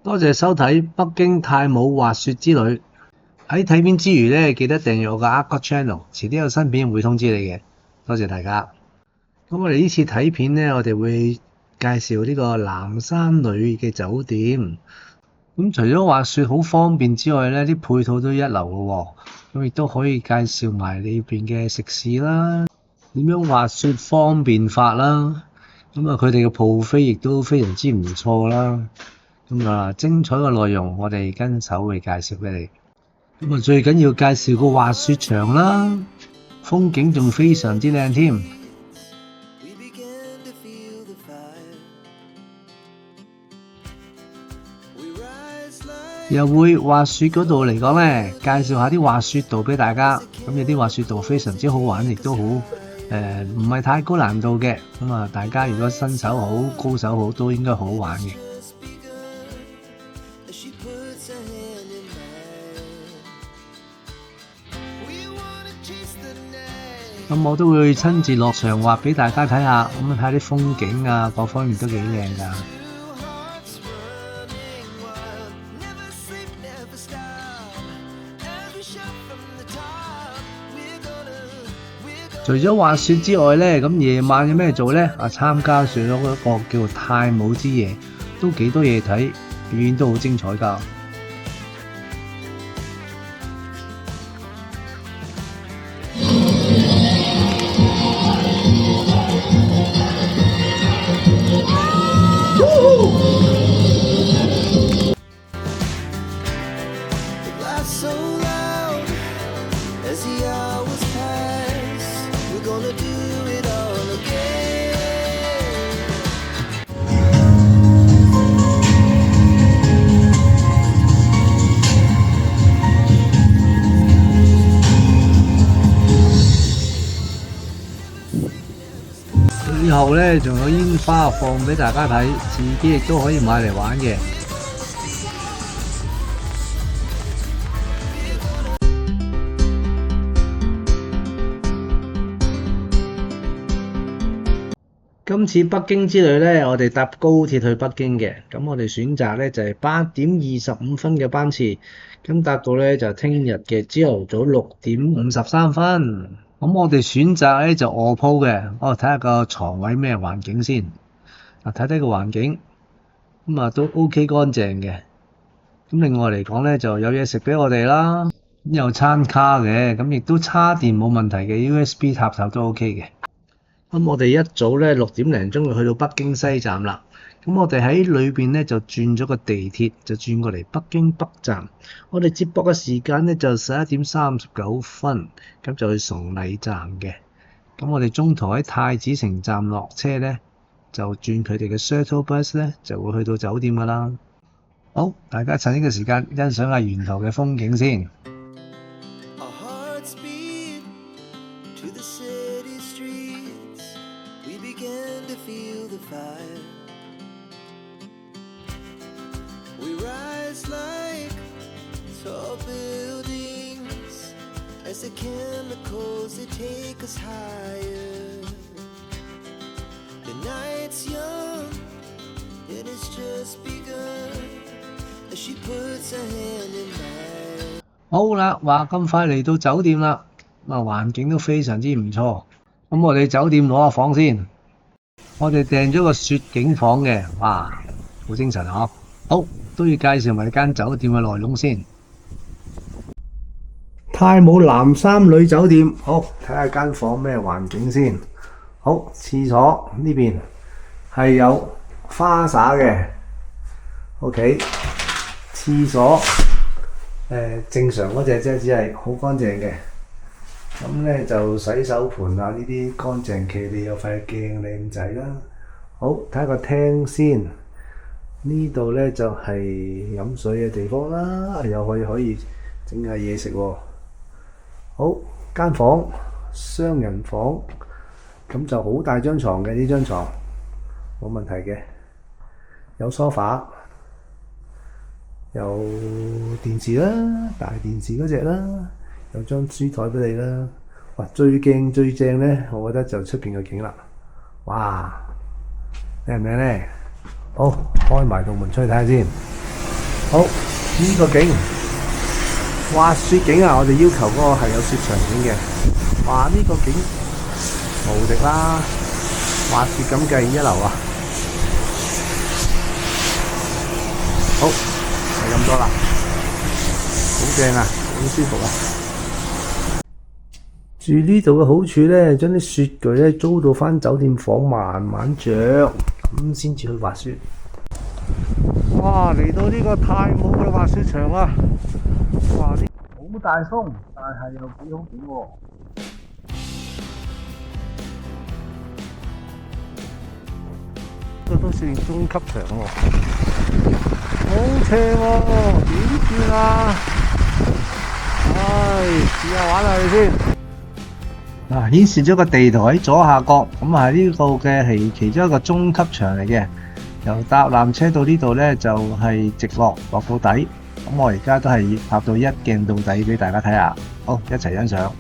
多謝收睇北京太武滑雪之旅。喺睇片之餘咧，記得訂閱我個 Arcot Channel，遲啲有新片會通知你嘅。多謝大家。咁我哋呢次睇片咧，我哋會介紹呢個南山里嘅酒店。咁除咗滑雪好方便之外咧，啲配套都一流嘅喎。咁亦都可以介紹埋裏邊嘅食肆啦，點樣滑雪方便法啦。咁啊，佢哋嘅buffet亦都非常之唔錯啦。咁啊，精彩嘅內容我哋跟手會介紹俾你。咁啊，最緊要介紹個滑雪場啦，風景仲非常之靚添。又會滑雪嗰度嚟講咧，介紹下啲滑雪道俾大家。咁有啲滑雪道非常之好玩，亦都好唔係太高難度嘅。咁啊，大家如果新手好、高手好，都應該好玩嘅。咁我都會親自落場滑俾大家睇下，咁睇下啲風景啊，各方面都幾靚㗎。除咗滑雪之外咧，咁夜晚有咩做咧？參加咗嗰個叫做太武之夜，都幾多嘢睇，表演都好精彩㗎。以後咧仲有煙花放俾大家睇，自己亦都可以買嚟玩嘅。今次北京之旅咧，我哋搭高鐵去北京嘅，咁我哋選擇咧就係8:25嘅班次，咁搭到咧就聽日嘅朝頭早6:53。咁我哋選擇咧就臥鋪嘅，我睇下個床位咩環境先。睇睇個環境，咁啊都 OK 乾淨嘅。咁另外嚟講咧就有嘢食俾我哋啦，有餐卡嘅，咁亦都叉電冇問題嘅 ，USB 插頭都 OK 嘅。咁我哋一早咧6點零鐘就去到北京西站啦。咁我哋喺裏邊咧就轉咗個地鐵，就轉過嚟北京北站。我哋接駁嘅時間咧就11:39，咁就去崇禮站嘅。咁我哋中途喺太子城站落車咧，就轉佢哋嘅 shuttle bus 咧，就會去到酒店噶啦。好，大家趁呢個時間欣賞下沿途嘅風景先。As the chemicals they take us higher. The night's young, it has just begun. As she puts her hand in mine. 好啦，話咁快嚟到酒店啦，環境都非常之唔錯。咁我哋酒店攞下房先，我哋訂咗個雪景房嘅，哇，好精神啊！好，都要介紹埋間酒店嘅內容先。太武南山里酒店，好，睇下間房咩環境先。好，廁所呢邊係有花灑嘅 ，OK。廁所正常嗰隻啫，只係好乾淨嘅。咁咧就洗手盆啊，呢啲乾淨企理，有塊鏡靚仔啦。好，睇下個廳先。呢度咧就係飲水嘅地方啦，又可以整下嘢食喎。好，間房雙人房，咁就好大張床嘅，呢張床冇問題嘅，有梳化，有電視啦，大電視嗰隻啦，有張書台俾你啦。哇，最正咧，我覺得就出邊嘅景啦。哇，靚唔靚咧？好，開埋道門出去睇下先。好，呢個景滑雪景啊，我哋要求嗰個係有雪場景嘅。哇！呢個景無敵啦，滑雪咁計一流啊！好，係咁多啦，好正啊，好舒服啊！住呢度嘅好處咧，將啲雪具咧租到返酒店房慢慢着，咁先至去滑雪。哇！嚟到呢個太武嘅滑雪場啦！哇！啲好大風，但係又幾好景喎。呢個都算中級場喎，好斜喎，點算啊？唉，試下玩下佢先。嗱，顯示咗個地圖喺左下角，咁啊呢個嘅係其中一個中級場嚟嘅。由搭纜車到呢度咧，就係直落到底。咁我而家都係拍到一鏡到底俾大家睇下，好，一齊欣賞。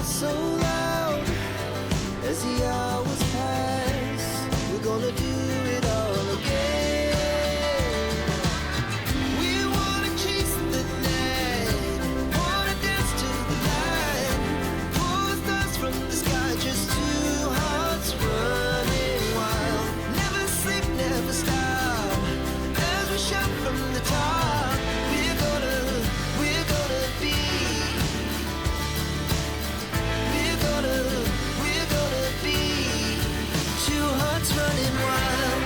So loud as the hours pass, we're gonna do it all again. We wanna chase the night, wanna dance to the light, pull the stars from the sky, just two hearts running wild. Never sleep, never stop, as we shout from the top. We're gonna be. We're gonna be two hearts running wild.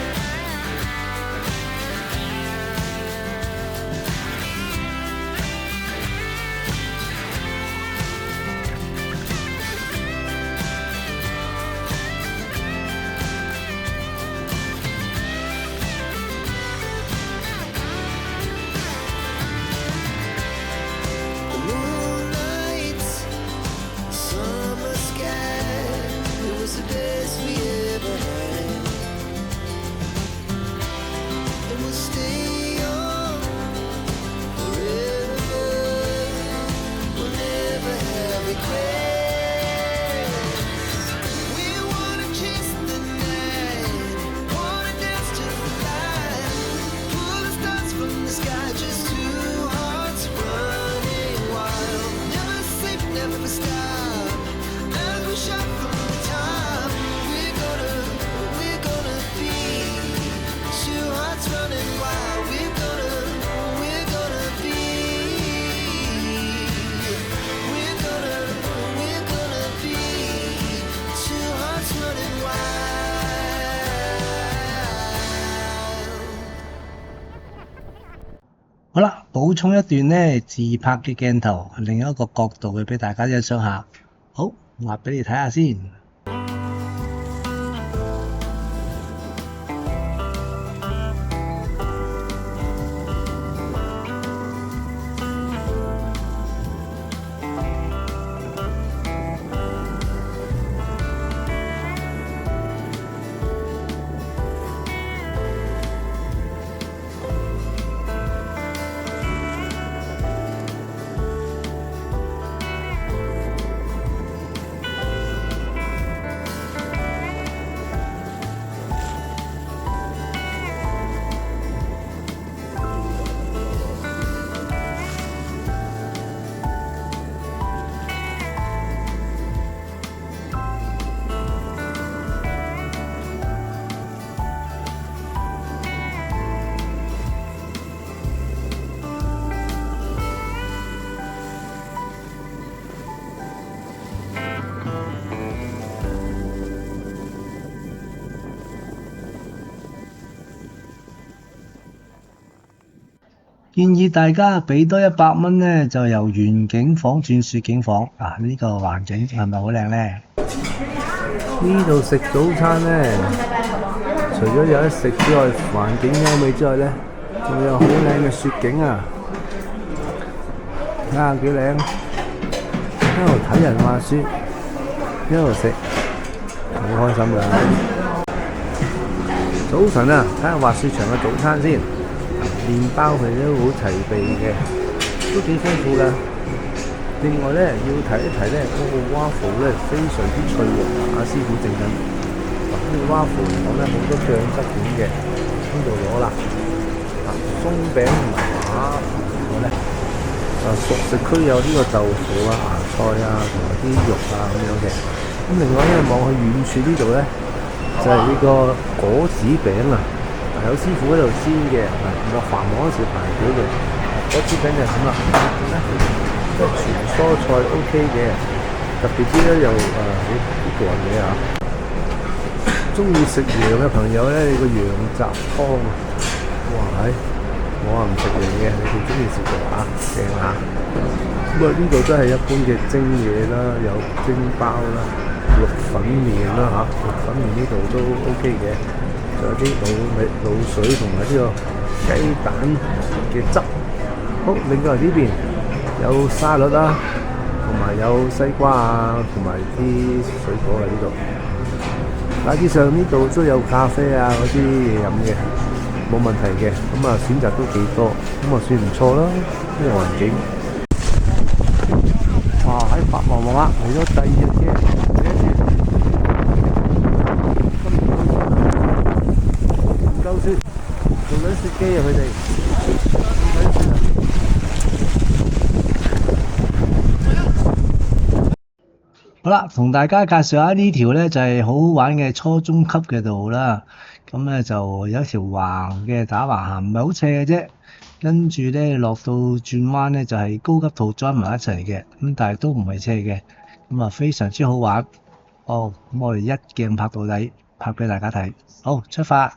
The moonlight, summer sky, it was the best we ever had. And we'll stay young forever. We'll never have regrets. We wanna chase the night, wanna dance to the light, pull the stars from the sky, just two hearts running wild. Never sleep, never stop, as we shout from the top. We're gonna be two hearts running wild. We're gonna be. We're gonna be two hearts running wild. 好啦，補充一段咧自拍嘅鏡頭，另一個角度去俾大家欣賞下。好，畫俾你睇下先。建議大家俾多100蚊咧，就由園景房轉雪景房。呢個環境係咪好靚咧？呢度食早餐咧，除咗有得食之外，環境優美之外咧，仲有好靚嘅雪景啊！睇下幾靚，一路睇人滑雪，一路食，好開心㗎！早晨啊，睇下滑雪場嘅早餐先，麵包佢都好齊備嘅，都幾豐富㗎。另外咧，要提一提咧，嗰個 waffle 咧非常之脆喎，阿師傅整緊。呢個 waffle 嚟講咧，好多醬汁點嘅，呢度攞啦。鬆餅同埋話呢個咧，熟食區有呢個豆腐啊、芽菜啊同埋啲肉啊咁樣嘅。咁另外咧，望去遠處呢度咧，就係呢個果子餅啊，有師傅喺度煎嘅，我繁忙嗰時排隊嘅。果子餅就係咁啦，即係全蔬菜 OK 嘅，特別啲咧又好個人嘅嚇。中意食羊嘅朋友咧，你個羊雜湯啊，哇我唔食羊嘅，你哋中意食嘅話，正下。咁呢度都係一般嘅蒸嘢啦，有蒸包啦、肉粉麵啦嚇，肉粉麵呢度都 OK 嘅，仲有啲滷水同埋呢個雞蛋嘅汁。好，另外呢邊有沙律啦，同埋有西瓜啊，同埋啲水果喺呢度。大致上呢度都有咖啡啊嗰啲嘢飲嘅，冇問題嘅。咁啊選擇都幾多，咁啊算唔錯啦呢個環境。哇！喺白茫茫啊，嚟咗第二日嘅唔夠雪，做緊雪機啊佢哋。好啦，同大家介紹下呢條咧就係好好玩嘅初中級嘅道啦。咁咧就有一條橫嘅打橫行，唔係好斜嘅啫。跟住咧落到轉彎咧就係高級道 join 埋一齊嘅，咁但係都唔係斜嘅，咁啊非常之好玩。咁我哋一鏡拍到底，拍俾大家睇。好，出發！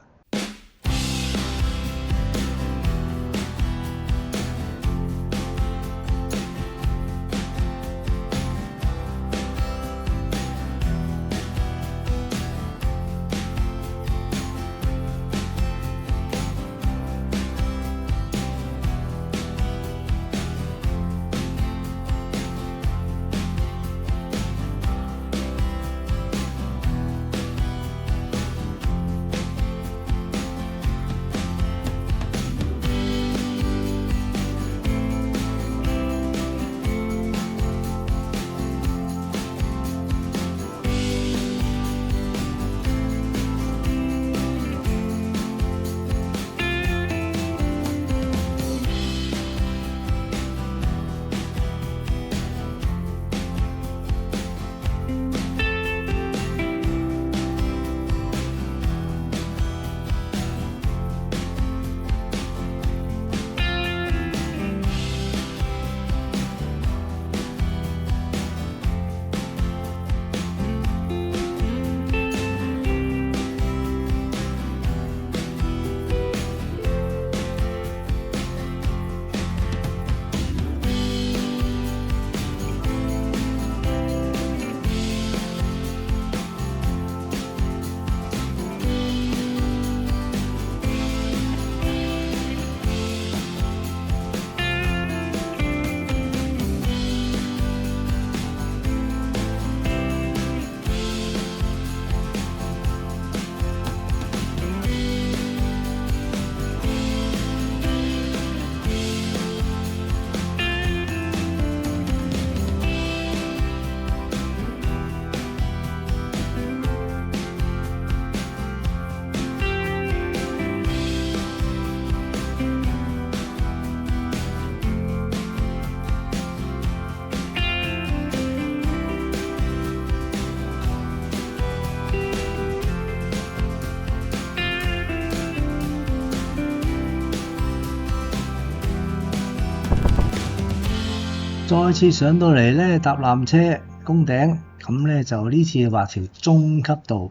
再次上到嚟咧，搭纜車攻頂，咁咧就呢次畫條中級道。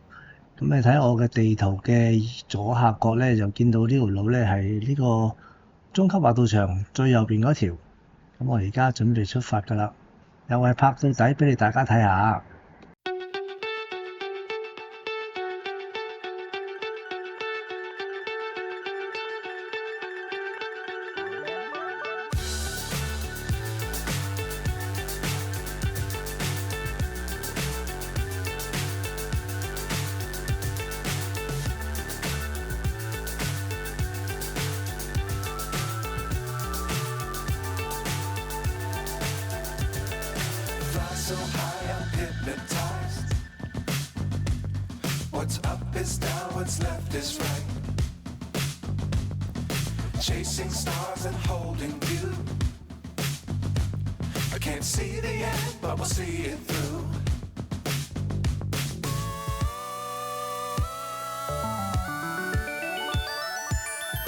咁你睇我嘅地圖嘅左下角咧，就見到呢條路咧係呢個中級滑道場最右邊嗰條。咁我而家準備出發㗎啦，又係拍到底俾你大家睇下。What's up is down, what's left is right. Chasing stars and holding you. I can't see the end, but we'll see it through.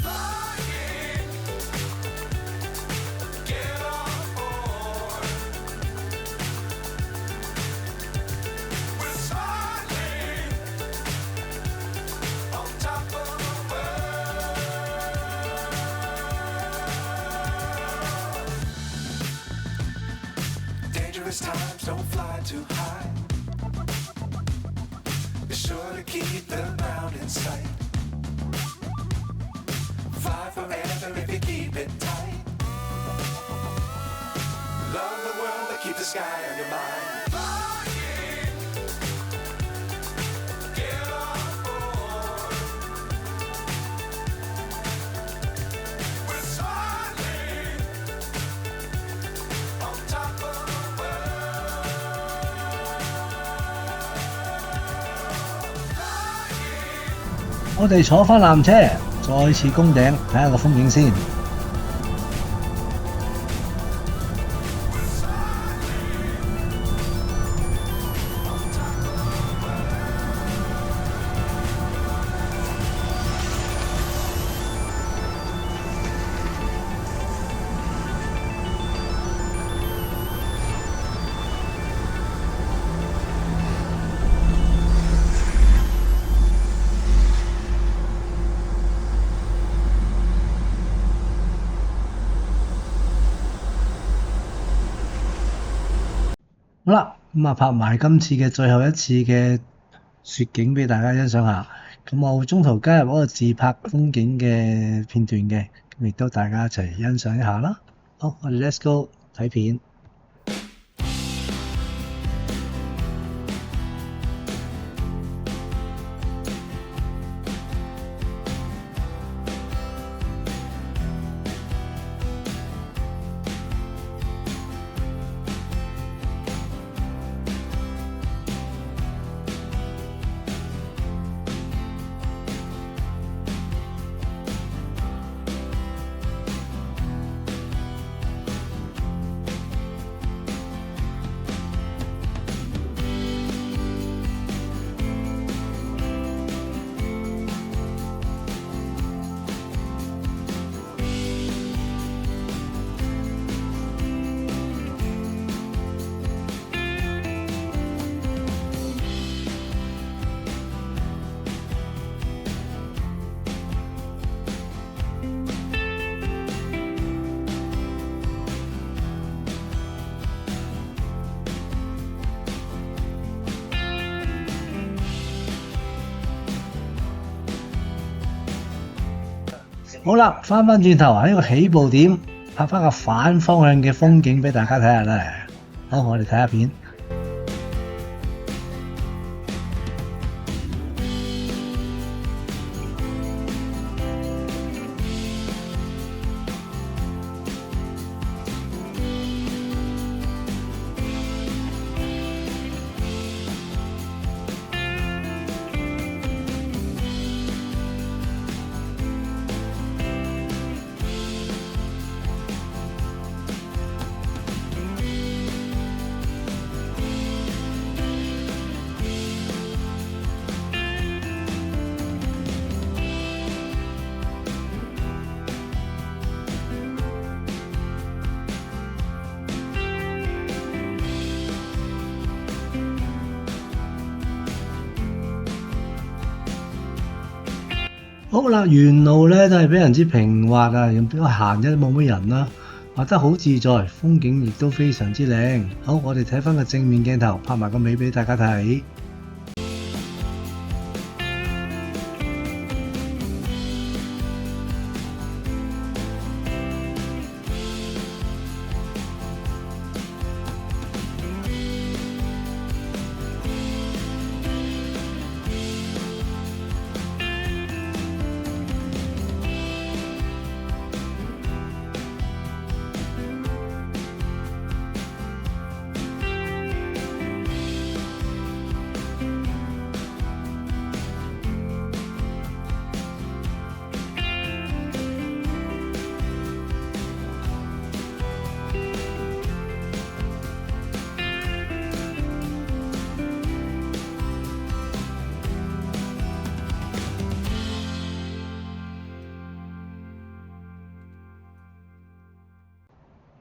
Flying, get on board. We're smiling on top of the world. Dangerous times, don't fly too high. Be sure to keep the ground in sight. Fly forever if you keep it tight. Love the world, but keep the sky on your mind. Flying, get on board. We're smiling on top of the world. Flying. 我哋坐翻纜車，再次攻頂，睇下個風景先。好啦，咁拍埋今次嘅最後一次嘅雪景俾大家欣賞下。咁我會中途加入嗰個自拍風景嘅片段嘅，咁亦都大家一齊欣賞一下啦。好，我哋 Let's go 睇片。好啦，翻轉頭喺呢個起步點，拍翻個反方向嘅風景俾大家睇下啦。好，我哋睇下片。好啦，沿路咧都係非常之平滑啊，咁邊個行啫冇乜人啦，滑得好自在，風景亦都非常之靚。好，我哋睇翻個正面鏡頭，拍埋個尾俾大家睇。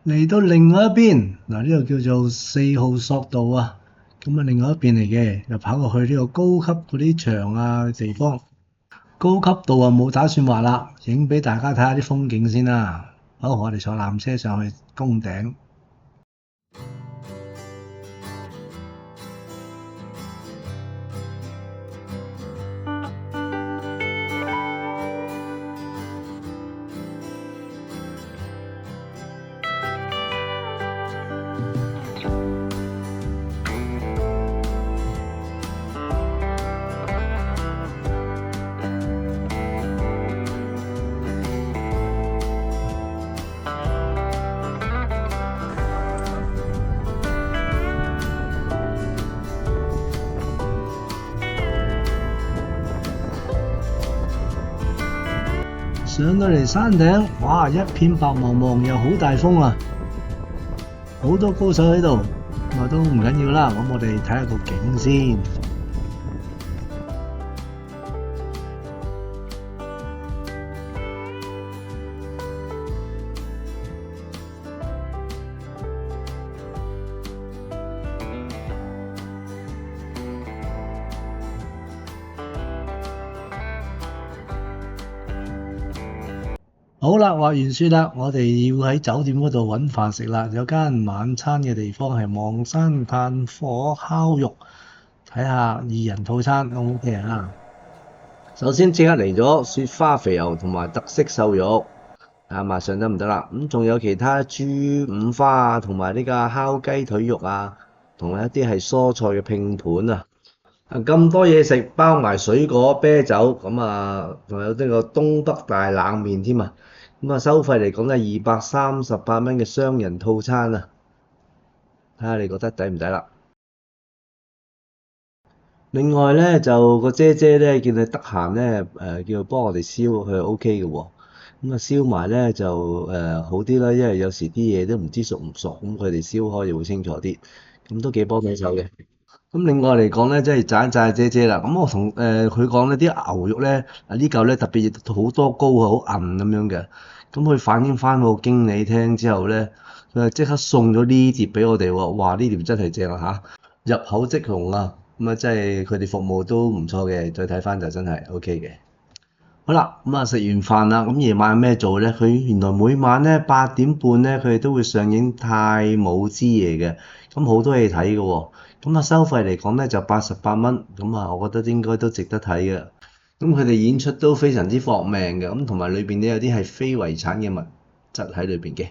嚟到另外一邊，嗱呢度叫做4號索道啊，咁啊另外一邊嚟嘅，又跑過去呢個高級嗰啲場啊地方。高級道啊冇打算話啦，影俾大家睇下啲風景先啦。好，我哋坐纜車上去宮頂。上到嚟山頂，哇！一片白茫茫，又好大風啊，好多高手喺度，咁都唔緊要啦。咁我哋睇下個景先。好啦，話完算啦，我哋要喺酒店嗰度揾飯食啦。有間晚餐嘅地方係望山炭火烤肉，睇下2人套餐 OK 啊。首先即刻嚟咗雪花肥牛同埋特色瘦肉，睇下馬上得唔得啦？咁仲有其他豬五花啊，同埋呢個烤雞腿肉啊，同埋一啲係蔬菜嘅拼盤啊。咁多嘢食，包埋水果、啤酒，咁啊，仲有呢個東北大冷麵添啊！咁啊，收費嚟講咧，238蚊嘅雙人套餐啊，睇下你覺得抵唔抵啦？另外咧，就個姐姐咧見你得閒咧，叫佢幫我哋燒，佢係 OK 嘅喎。咁啊，燒埋咧就好啲啦，因為有時啲嘢都唔知熟唔熟，咁佢哋燒開就會清楚啲，咁都幾幫到手嘅。咁另外嚟講咧，即係讚一讚姐姐啦。咁我同佢講呢啲牛肉咧，呢嚿咧特別好多膏啊，好韌咁樣嘅。咁佢反映翻個經理聽之後咧，佢即刻送咗呢碟俾我哋喎。哇！呢碟真係正啊嚇，入口即溶啊！咁啊，即係佢哋服務都唔錯嘅。再睇翻就真係 OK 嘅。好啦，咁啊食完飯啦，咁夜晚有咩做咧？佢原來每晚咧8點半咧，佢哋都會上映太舞之夜嘅，咁好多嘢睇嘅喎。咁啊收費嚟講咧就88蚊，咁啊我覺得應該都值得睇嘅。咁佢哋演出都非常之搏命嘅，咁同埋裏邊咧有啲係非遺產嘅物質喺裏邊嘅。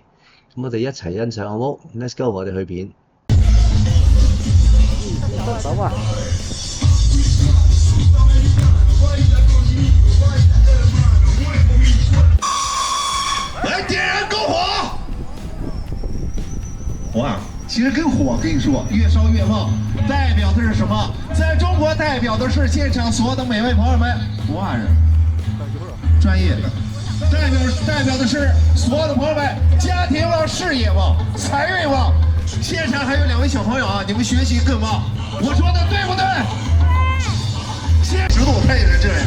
咁我哋一齊欣賞好冇？Let's go，我哋去片。分手啊！来点燃篝火！哇，其实跟火跟你说，越烧越旺，代表的是什么？在中国代表的是现场所有的每位朋友们，不怕热，专业的，代表的是所有的朋友们，家庭旺、事业旺、财运旺。现场还有2位小朋友啊，你们学习更旺，我说的对不对？10度它也是这样。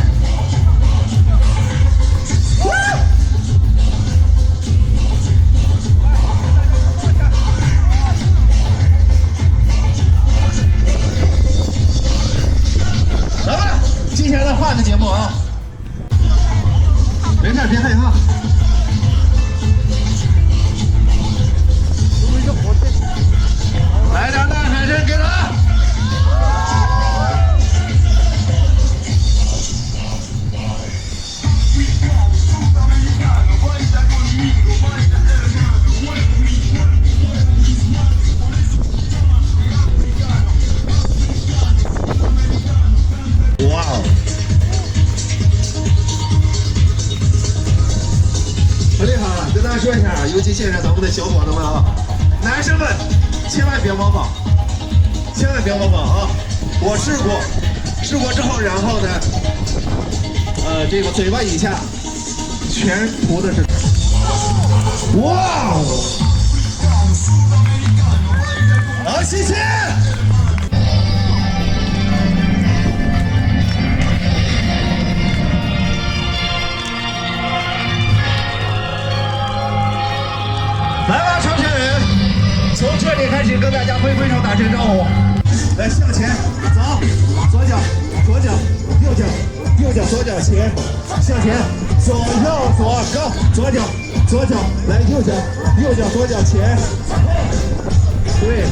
来吧，接下来换个节目啊！没事，别害怕。来点呐喊声给他！哇哦！很厉害啊！跟大家说一下，尤其现场咱们的小伙子们啊，男生们千万别模仿，千万别模仿啊！我试过之后，然后呢，这个嘴巴以下全涂的是，哇哦！好，谢谢。来吧，成群人！心跟大家挥挥手打声招呼。来向前走，左脚左脚右脚右脚左脚前向前左右左高左脚左脚来右脚右脚左脚前，对。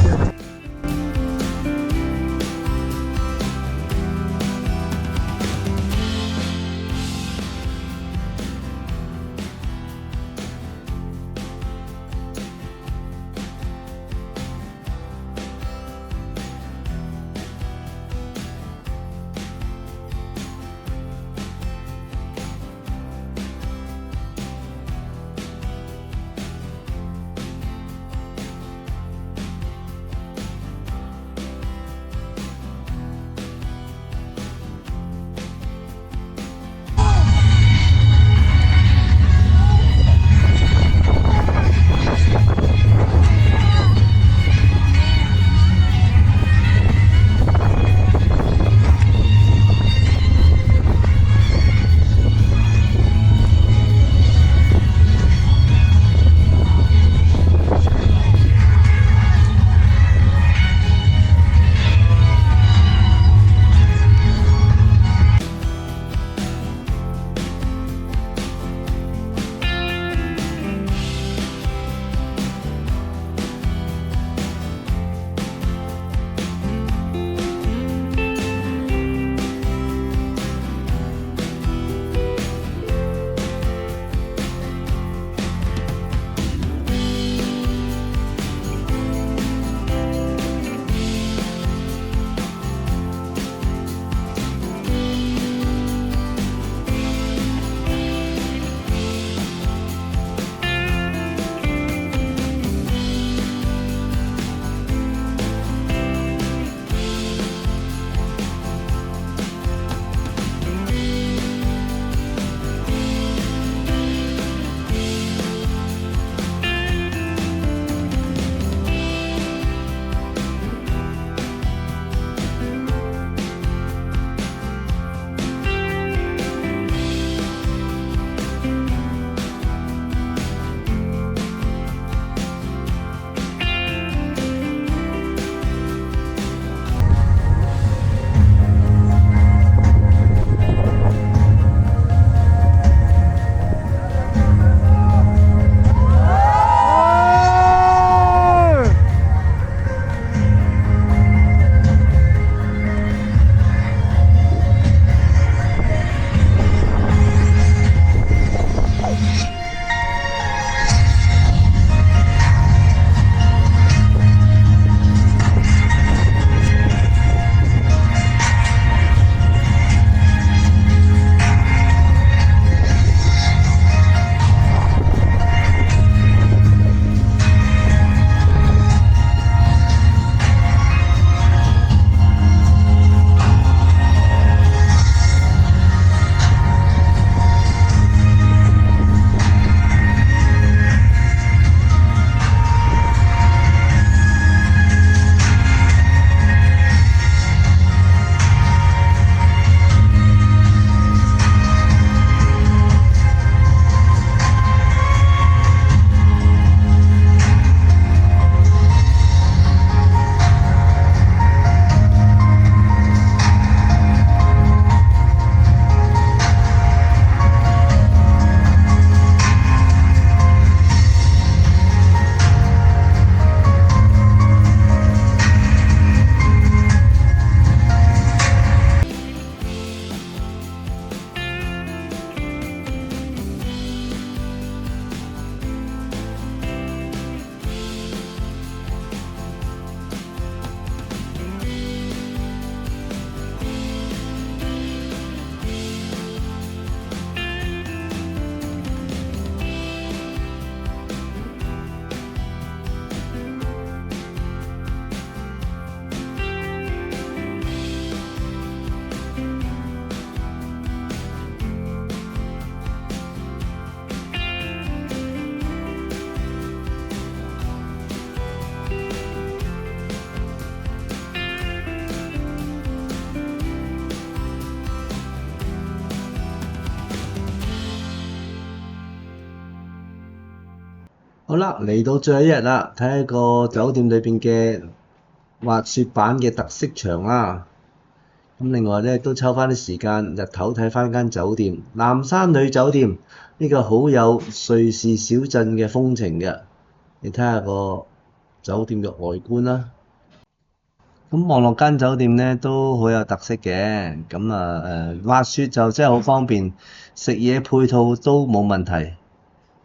好啦，嚟到最後一日啦，睇下個酒店裏邊嘅滑雪板嘅特色場啦。咁另外咧都抽翻啲時間，日頭睇翻間酒店，南山女酒店呢個好有瑞士小鎮嘅風情嘅。你睇下個酒店嘅外觀啦。咁望落間酒店咧都好有特色嘅。咁滑雪就真係好方便，食嘢配套都冇問題。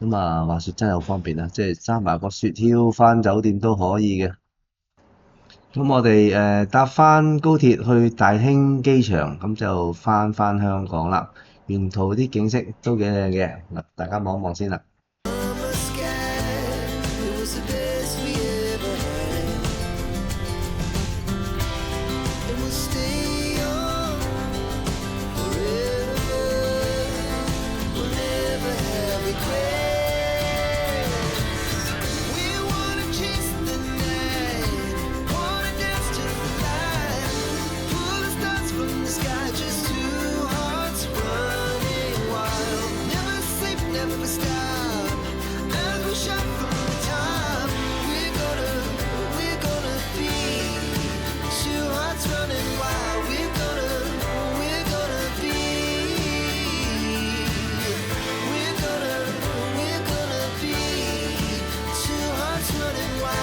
咁滑雪真係好方便啊！即係揸埋個雪橇翻酒店都可以嘅。咁我哋搭翻高鐵去大興機場，咁就翻香港啦。沿途啲景色都幾靚嘅，嗱大家望一望先啦。Summer sky, it was the best we ever had. And we'll stay on forever. We'll never have regrets. We wanna chase the night, wanna dance to the light. Pull the stars from the sky, just two hearts running wild. Never sleep, never stop. As we shot from the top, we're gonna be two hearts running wild. We're gonna be. We're gonna be two hearts running wild.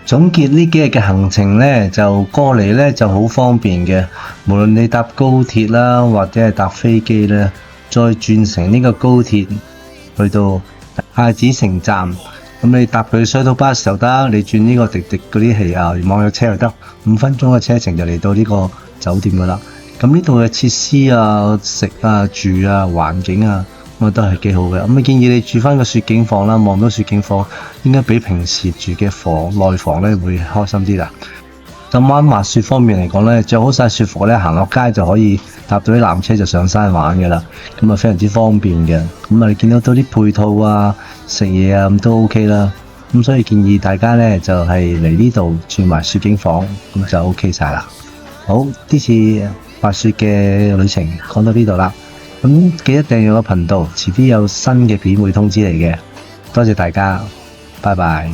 總結呢幾日嘅行程咧，就過嚟咧就好方便嘅。無論你搭高鐵啦，或者係搭飛機咧，再轉乘呢個高鐵去到太子城站，咁你搭佢 shuttle bus 就得，你轉呢個滴滴嗰啲網約車就得，5分鐘嘅車程就嚟到呢個酒店噶啦。咁呢度嘅設施啊、食啊、住啊、環境啊，我覺得係幾好嘅。咁建議你住翻個雪景房啦，望到雪景房應該比平時住嘅內房咧會開心啲啦。咁玩滑雪方面嚟講咧，着好晒雪服咧，行落街就可以搭到啲纜車就上山玩嘅啦。咁非常之方便嘅。咁你見到啲配套啊、食嘢啊咁都 OK 啦。咁所以建議大家咧就係嚟呢度住埋雪景房，咁就 OK 晒啦。好，呢次滑雪嘅旅程講到呢度啦。咁記得訂閱個頻道，遲啲有新嘅片會通知你嘅。多謝大家，拜拜。